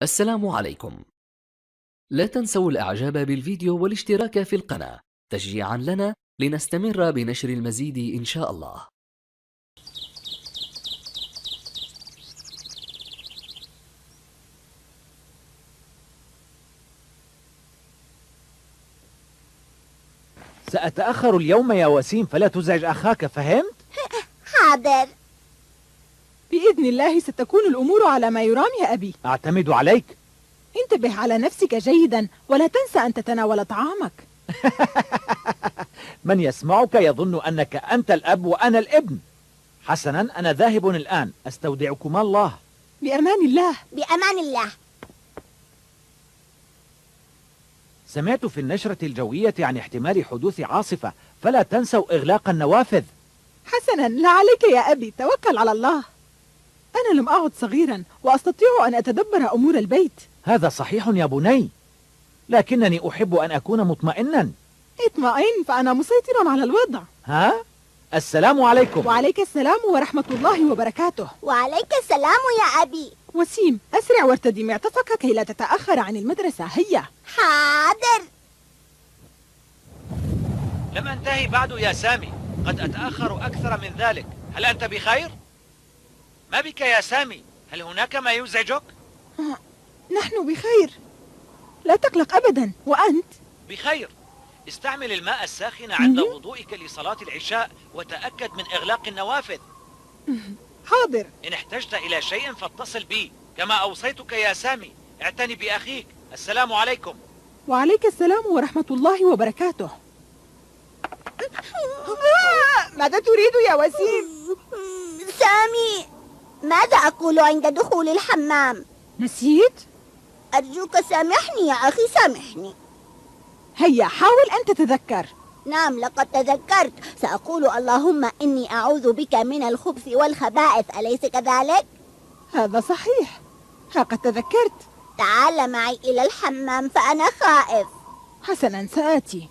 السلام عليكم. لا تنسوا الإعجاب بالفيديو والاشتراك في القناة تشجيعا لنا لنستمر بنشر المزيد إن شاء الله. سأتأخر اليوم يا وسيم، فلا تزعج أخاك، فهمت؟ حاضر. بإذن الله ستكون الأمور على ما يرام يا أبي. أعتمد عليك. انتبه على نفسك جيدا ولا تنسى أن تتناول طعامك. من يسمعك يظن أنك أنت الأب وأنا الابن. حسنا، أنا ذاهب الآن، أستودعكما الله. بأمان الله. بأمان الله. سمعت في النشرة الجوية عن احتمال حدوث عاصفة، فلا تنسوا إغلاق النوافذ. حسنا، لا عليك يا أبي، توكل على الله. أنا لم أعد صغيرا وأستطيع أن أتدبر أمور البيت. هذا صحيح يا بني، لكنني أحب أن أكون مطمئنا. اطمئن، فأنا مسيطرا على الوضع. ها؟ السلام عليكم. وعليك السلام ورحمة الله وبركاته. وعليك السلام يا أبي. وسيم، أسرع وارتدي معطفك كي لا تتأخر عن المدرسة. هيا. حاضر. لم أنتهي بعد يا سامي، قد أتأخر أكثر من ذلك. هل أنت بخير؟ ما بك يا سامي؟ هل هناك ما يزعجك؟ نحن بخير، لا تقلق أبدا. وأنت؟ بخير. استعمل الماء الساخن عند وضوئك لصلاة العشاء، وتأكد من إغلاق النوافذ. حاضر. إن احتجت إلى شيء فاتصل بي، كما أوصيتك يا سامي. اعتني بأخيك. السلام عليكم. وعليك السلام ورحمة الله وبركاته. ماذا تريد يا وسيم؟ سامي، ماذا أقول عند دخول الحمام؟ نسيت؟ أرجوك سامحني يا أخي، سامحني. هيا حاول أن تتذكر. نعم، لقد تذكرت. سأقول اللهم إني أعوذ بك من الخبث والخبائث، أليس كذلك؟ هذا صحيح، قد تذكرت. تعال معي إلى الحمام فأنا خائف. حسنا، سآتي.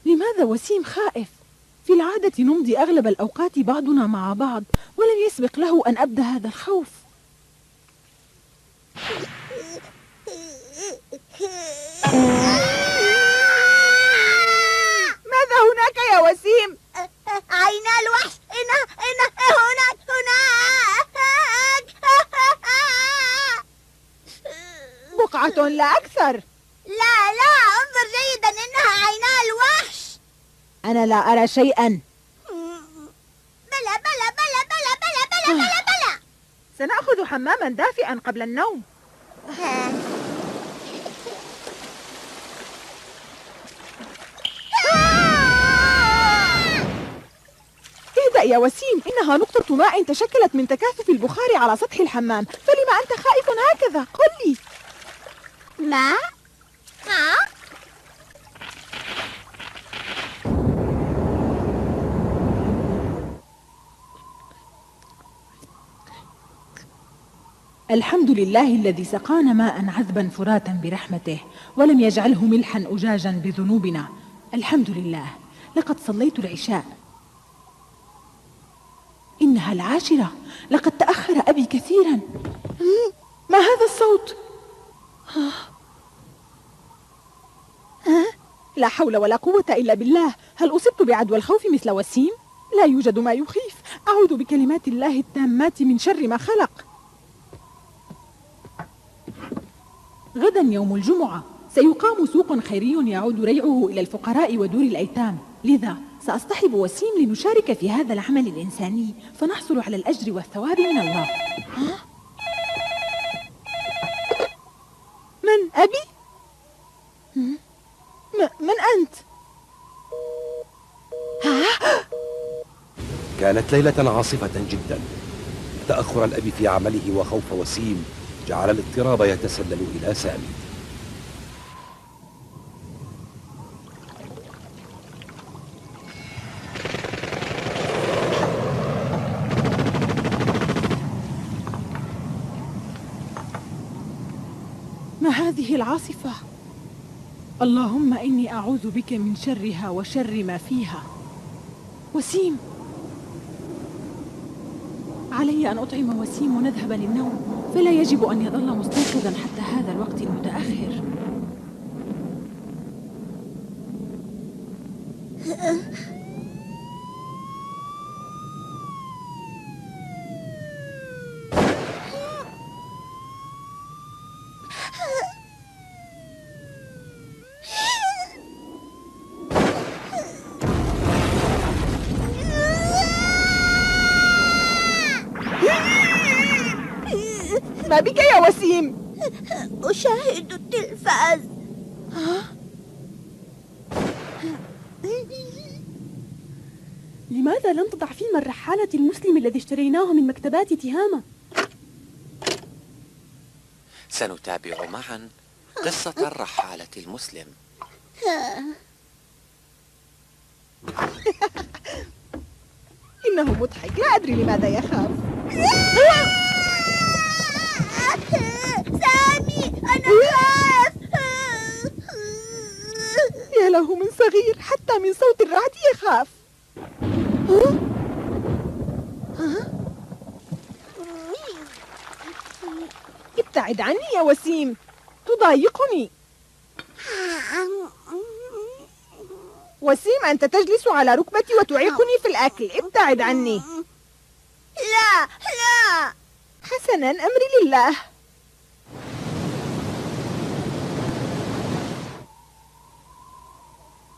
لماذا وسيم خائف؟ في العادة نمضي أغلب الأوقات بعضنا مع بعض، ولم يسبق له أن أبدى هذا الخوف. ماذا هناك يا وسيم؟ عينا الوحش. هناك. بقعة لا أكثر. لا، انظر جيدا، إنها عينا الوحش. أنا لا أرى شيئا. بلى. سنأخذ حماما دافئا قبل النوم. اهدأ يا وسيم، إنها نقطة ماء تشكلت من تكاثف البخار على سطح الحمام، فلما أنت خائف هكذا؟ قل لي. ماء؟ ها؟ الحمد لله الذي سقانا ماء عذبا فراتا برحمته، ولم يجعله ملحا أجاجا بذنوبنا. الحمد لله. لقد صليت العشاء. إنها 10، لقد تأخر أبي كثيرا. ما هذا الصوت؟ لا حول ولا قوة إلا بالله. هل أصبت بعدوى الخوف مثل وسيم؟ لا يوجد ما يخيف. أعوذ بكلمات الله التامات من شر ما خلق. غدا يوم الجمعة، سيقام سوق خيري يعود ريعه إلى الفقراء ودور الأيتام، لذا سأصطحب وسيم لنشارك في هذا العمل الإنساني، فنحصل على الأجر والثواب من الله. من؟ أبي؟ من أنت؟ كانت ليلة عاصفة جدا. تأخر الأب في عمله وخوف وسيم جعل الاضطراب يتسلل إلى سامي. ما هذه العاصفة؟ اللهم إني أعوذ بك من شرها وشر ما فيها. وسيم، علي أن أطعم وسيم ونذهب للنوم، فلا يجب أن يظل مستيقظا حتى هذا الوقت المتأخر. ما بك يا وسيم؟ أشاهد التلفاز. لماذا لم تضع فيلم الرحالة المسلم الذي اشتريناه من مكتبات تهامة؟ سنتابع معا قصة الرحالة المسلم. إنه مضحك، لا أدري لماذا يخاف. سامي، أنا خاف. يا له من صغير، حتى من صوت الرعد يخاف. ابتعد عني يا وسيم، تضايقني. وسيم، أنت تجلس على ركبتي وتعيقني في الأكل، ابتعد عني. لا لا. حسنا، أمري لله.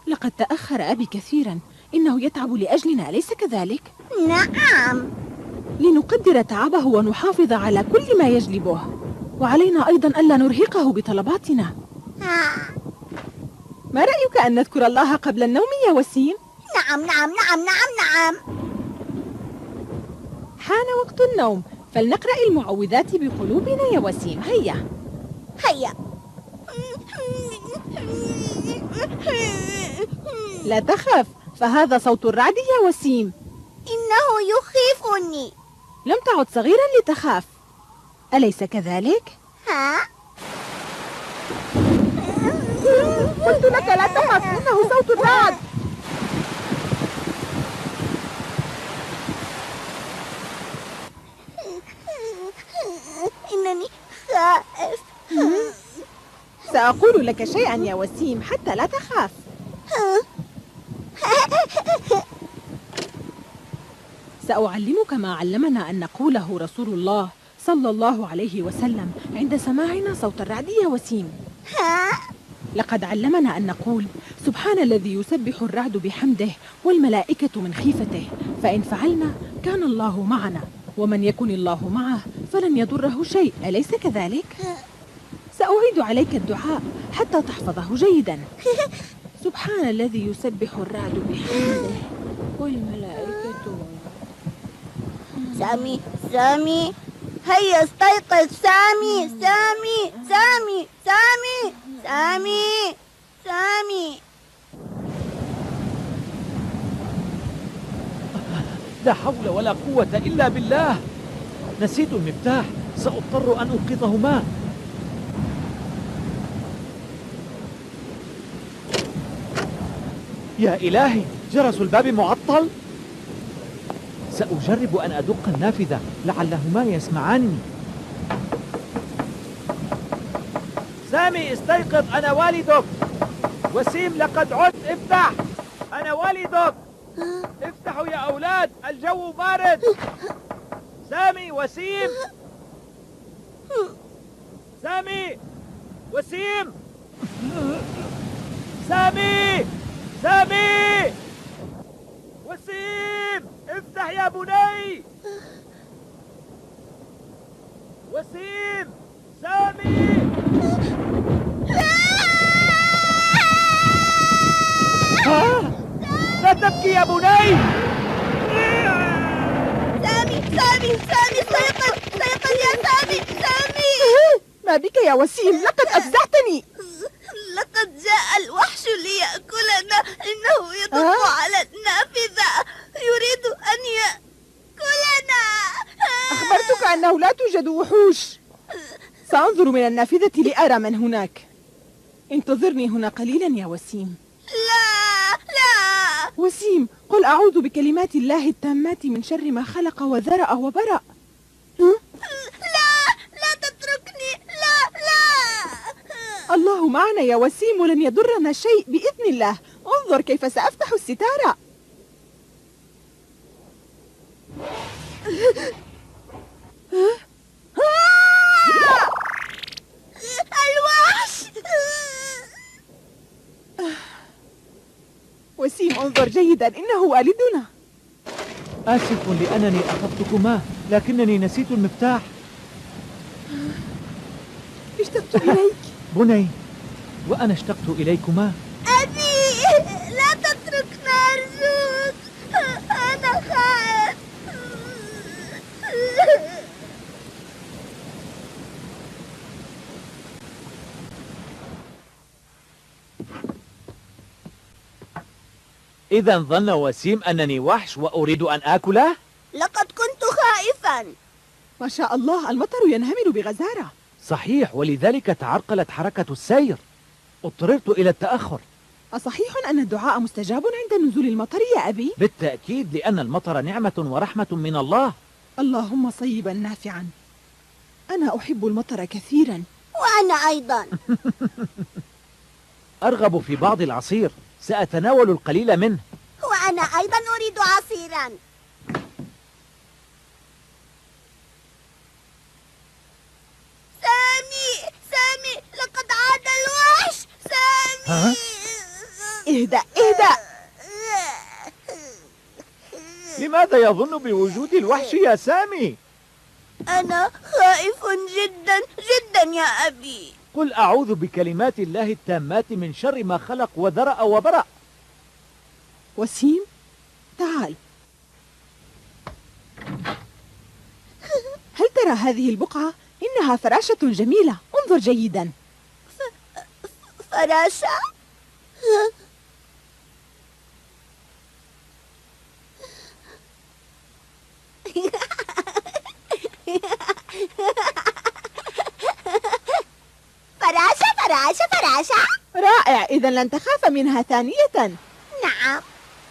لقد تأخر أبي كثيرا، إنه يتعب لأجلنا، أليس كذلك؟ نعم. لنقدر تعبه ونحافظ على كل ما يجلبه، وعلينا أيضا ألا نرهقه بطلباتنا. ما رأيك أن نذكر الله قبل النوم يا وسيم؟ نعم نعم نعم نعم نعم. حان وقت النوم، فلنقرأ المعوذات بقلوبنا يا وسيم. هيا هيا. لا تخف، فهذا صوت الرعد يا وسيم. إنه يخيفني. لم تعد صغيرا لتخاف، أليس كذلك؟ ها؟ قلت لك لا تخف، إنه صوت الرعد. إنني خائف. سأقول لك شيئا يا وسيم حتى لا تخاف. سأعلمك ما علمنا أن نقوله رسول الله صلى الله عليه وسلم عند سماعنا صوت الرعد يا وسيم. لقد علمنا أن نقول: سبحان الذي يسبح الرعد بحمده والملائكة من خيفته، فإن فعلنا كان الله معنا، ومن يكن الله معه فلن يضره شيء، أليس كذلك؟ سأعيد عليك الدعاء حتى تحفظه جيدا. سبحان الذي يسبح الرعد بحمده والملائكة. سامي سامي، هيا استيقظ. سامي سامي سامي سامي سامي سامي. لا حول ولا قوة إلا بالله. نسيت المفتاح، سأضطر أن أوقظهما. يا إلهي، جرس الباب معطل. سأجرب أن أدق النافذة لعلهما يسمعانني. سامي استيقظ، أنا والدك. وسيم لقد عدت، افتح، أنا والدك. افتحوا يا أولاد، الجو بارد. سامي، وسيم، سامي، وسيم، سامي، سامي، وسيم، افتح يا بني. وسيم، سامي. لا تبكي يا بني. سامي سامي سامي، استيقظ استيقظ يا سامي. سامي، ما بك يا وسيم؟ لقد أفزعتني. لقد جاء الوحش ليأكلنا. إنه يطب على النافذة، يريد أن يأكلنا. أخبرتك أنه لا توجد وحوش. سأنظر من النافذة لأرى من هناك. انتظرني هنا قليلا يا وسيم. لا لا. وسيم، قل أعوذ بكلمات الله التامات من شر ما خلق وذرأ وبرأ. لا تتركني، لا. الله معنا يا وسيم ولن يضرنا شيء بإذن الله. انظر كيف سأفتح الستارة. الوحش. وسيم انظر جيدا، إنه والدنا. آسف لأنني أخذتكما، لكنني نسيت المفتاح. اشتقت إليك بني، وأنا اشتقت إليكما. أبي، لا تتركنا أرجوك، أنا خائف. إذا ظن وسيم أنني وحش وأريد أن آكله؟ لقد كنت خائفا. ما شاء الله، المطر ينهمر بغزارة. صحيح، ولذلك تعرقلت حركة السير. اضطررت إلى التأخر. أصحيح أن الدعاء مستجاب عند نزول المطر يا أبي؟ بالتأكيد، لأن المطر نعمة ورحمة من الله. اللهم صيبا نافعا. أنا أحب المطر كثيرا. وأنا أيضا. أرغب في بعض العصير، سأتناول القليل منه. وأنا أيضا أريد عصيرا. سامي، لقد عاد الوحش. سامي. اهدأ. لماذا يظن بوجود الوحش يا سامي؟ أنا خائف جدا يا أبي. قل أعوذ بكلمات الله التامات من شر ما خلق وذرأ وبرأ. وسيم، تعال. هل ترى هذه البقعة؟ إنها فراشة جميلة، انظر جيدا. فراشة؟ فراشة. رائع، إذا لن تخاف منها ثانية. نعم.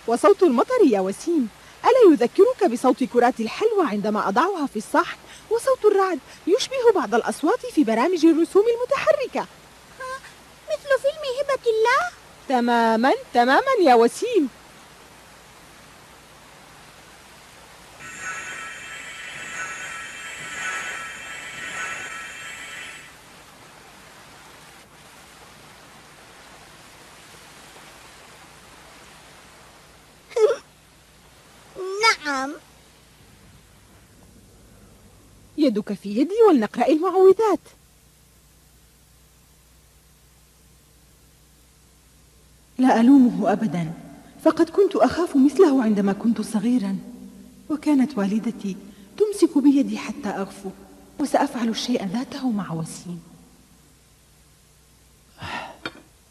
وصوت المطر يا وسيم، ألا يذكرك بصوت كرات الحلوى عندما أضعها في الصحن؟ وصوت الرعد يشبه بعض الأصوات في برامج الرسوم المتحركة. مثل فيلم هبة الله. تماما يا وسيم. نعم. يدك في يدي ولنقرأ المعوذات. لا ألومه أبدا، فقد كنت أخاف مثله عندما كنت صغيرا، وكانت والدتي تمسك بيدي حتى أغفو، وسأفعل الشيء ذاته مع وسيم.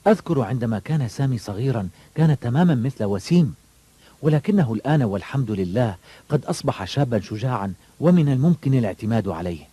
أذكر عندما كان سامي صغيرا كان تماما مثل وسيم، ولكنه الآن والحمد لله قد أصبح شابا شجاعا ومن الممكن الاعتماد عليه.